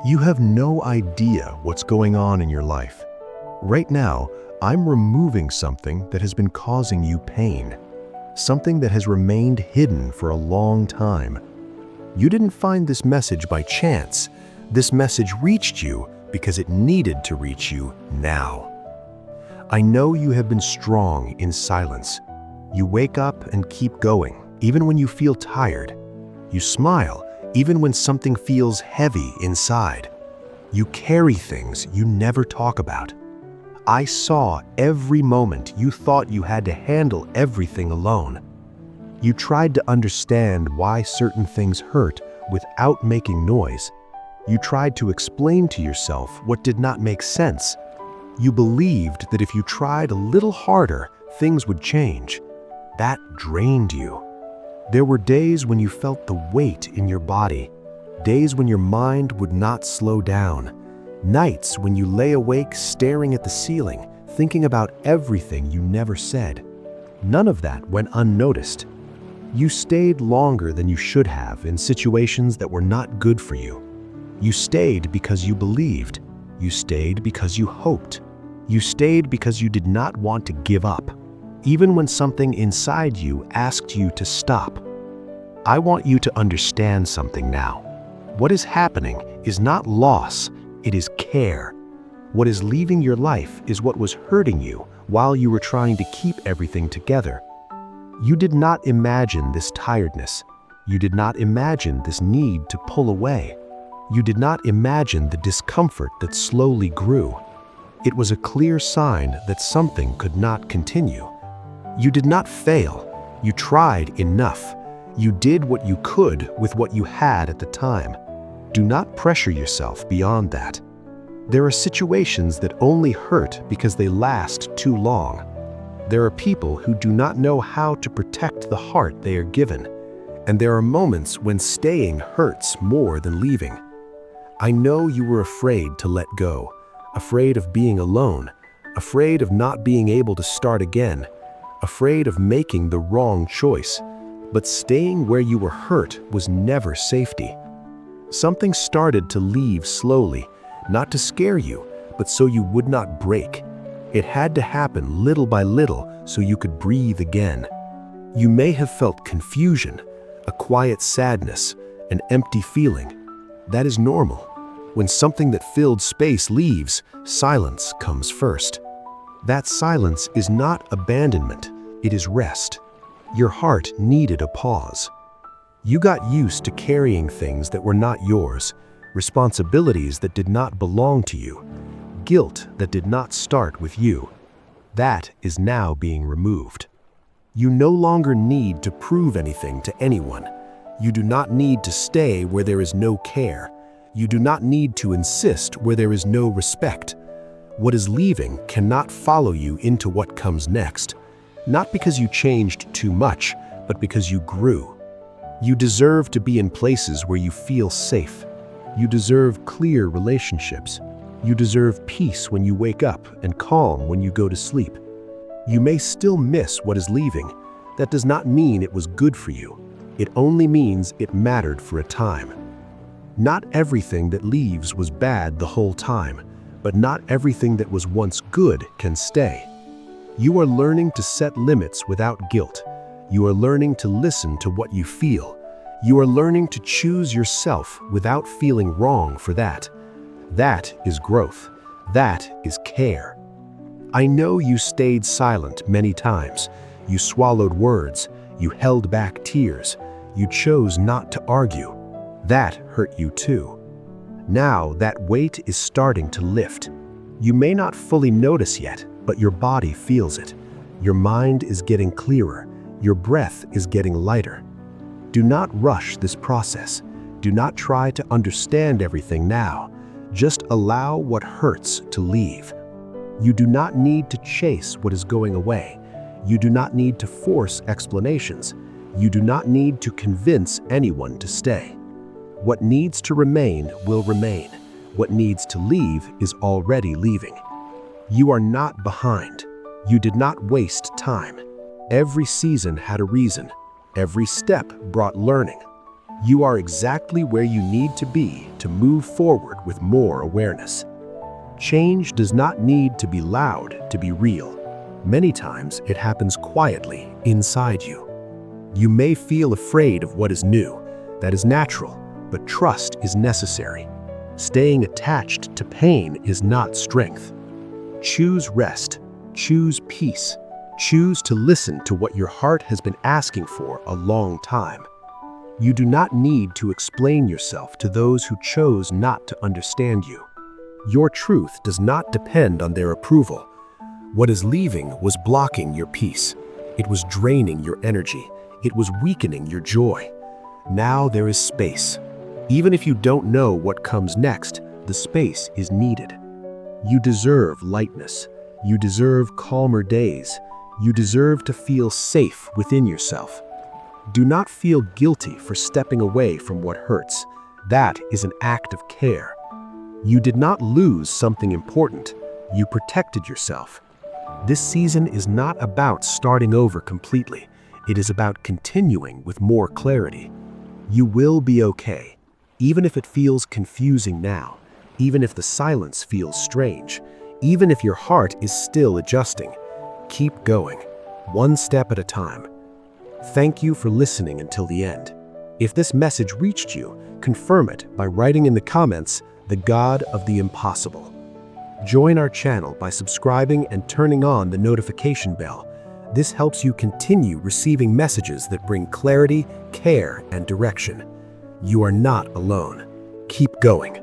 You have no idea what's going on in your life. Right now, I'm removing something that has been causing you pain, something that has remained hidden for a long time. You didn't find this message by chance. This message reached you because it needed to reach you now. I know you have been strong in silence. You wake up and keep going, even when you feel tired. You smile, even when something feels heavy inside. You carry things you never talk about. I saw every moment you thought you had to handle everything alone. You tried to understand why certain things hurt without making noise. You tried to explain to yourself what did not make sense. You believed that if you tried a little harder, things would change. That drained you. There were days when you felt the weight in your body, days when your mind would not slow down, nights when you lay awake staring at the ceiling, thinking about everything you never said. None of that went unnoticed. You stayed longer than you should have in situations that were not good for you. You stayed because you believed. You stayed because you hoped. You stayed because you did not want to give up, even when something inside you asked you to stop. I want you to understand something now. What is happening is not loss, it is care. What is leaving your life is what was hurting you while you were trying to keep everything together. You did not imagine this tiredness. You did not imagine this need to pull away. You did not imagine the discomfort that slowly grew. It was a clear sign that something could not continue. You did not fail. You tried enough. You did what you could with what you had at the time. Do not pressure yourself beyond that. There are situations that only hurt because they last too long. There are people who do not know how to protect the heart they are given, and there are moments when staying hurts more than leaving. I know you were afraid to let go, afraid of being alone, afraid of not being able to start again, afraid of making the wrong choice. But staying where you were hurt was never safety. Something started to leave slowly, not to scare you, but so you would not break. It had to happen little by little so you could breathe again. You may have felt confusion, a quiet sadness, an empty feeling. That is normal. When something that filled space leaves, silence comes first. That silence is not abandonment, it is rest. Your heart needed a pause. You got used to carrying things that were not yours, responsibilities that did not belong to you, guilt that did not start with you. That is now being removed. You no longer need to prove anything to anyone. You do not need to stay where there is no care. You do not need to insist where there is no respect. What is leaving cannot follow you into what comes next. Not because you changed too much, but because you grew. You deserve to be in places where you feel safe. You deserve clear relationships. You deserve peace when you wake up and calm when you go to sleep. You may still miss what is leaving. That does not mean it was good for you. It only means it mattered for a time. Not everything that leaves was bad the whole time, but not everything that was once good can stay. You are learning to set limits without guilt. You are learning to listen to what you feel. You are learning to choose yourself without feeling wrong for that. That is growth. That is care. I know you stayed silent many times. You swallowed words. You held back tears. You chose not to argue. That hurt you too. Now that weight is starting to lift. You may not fully notice yet, but your body feels it. Your mind is getting clearer. Your breath is getting lighter. Do not rush this process. Do not try to understand everything now. Just allow what hurts to leave. You do not need to chase what is going away. You do not need to force explanations. You do not need to convince anyone to stay. What needs to remain will remain. What needs to leave is already leaving. You are not behind. You did not waste time. Every season had a reason. Every step brought learning. You are exactly where you need to be to move forward with more awareness. Change does not need to be loud to be real. Many times it happens quietly inside you. You may feel afraid of what is new. That is natural, but trust is necessary. Staying attached to pain is not strength. Choose rest. Choose peace. Choose to listen to what your heart has been asking for a long time. You do not need to explain yourself to those who chose not to understand you. Your truth does not depend on their approval. What is leaving was blocking your peace. It was draining your energy. It was weakening your joy. Now there is space. Even if you don't know what comes next, the space is needed. You deserve lightness. You deserve calmer days. You deserve to feel safe within yourself. Do not feel guilty for stepping away from what hurts. That is an act of care. You did not lose something important. You protected yourself. This season is not about starting over completely. It is about continuing with more clarity. You will be okay, even if it feels confusing now, even if the silence feels strange, even if your heart is still adjusting. Keep going, one step at a time. Thank you for listening until the end. If this message reached you, confirm it by writing in the comments, "The God of the Impossible." Join our channel by subscribing and turning on the notification bell. This helps you continue receiving messages that bring clarity, care, and direction. You are not alone. Keep going.